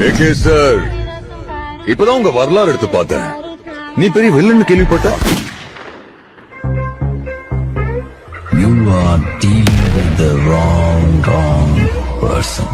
AK sir, இப்பதான் உங்க வரலாறு எடுத்து பார்த்தேன். நீ பெரிய வில்லன்னு கேள்விப்பட்ட. You are dealing with the wrong person.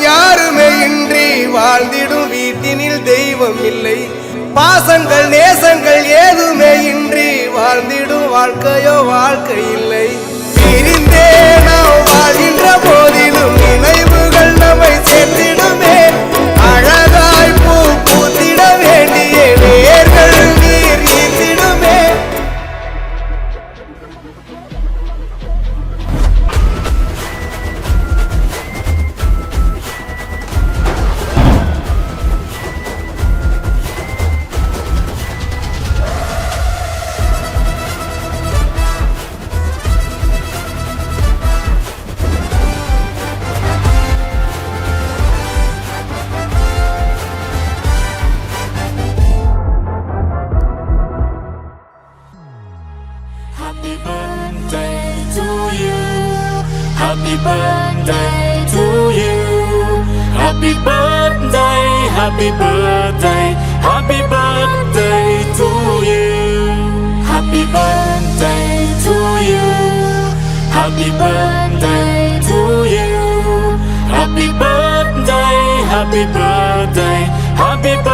யாருமே இன்றி வாழ்ந்திடும் வீட்டினில் தெய்வம் இல்லை. பாசங்கள் நேசங்கள் ஏதுமே இன்றி வாழ்ந்திடும் வாழ்க்கையோ வாழ்க்கை இல்லை. பிரிந்தே நாம் வாழ்கின்ற போதிலும் நினைவுகள் நம்மை சேர்த்திடுமே. அழகாய் பூ பூத்திட வேண்டிய வேர்கள் நீர் ஈர்த்திடுமே. Happy birthday to you. Happy birthday to you. Happy birthday, happy birthday, happy birthday to you. Happy birthday to you. Happy birthday to you. Happy birthday, happy birthday, happy birthday.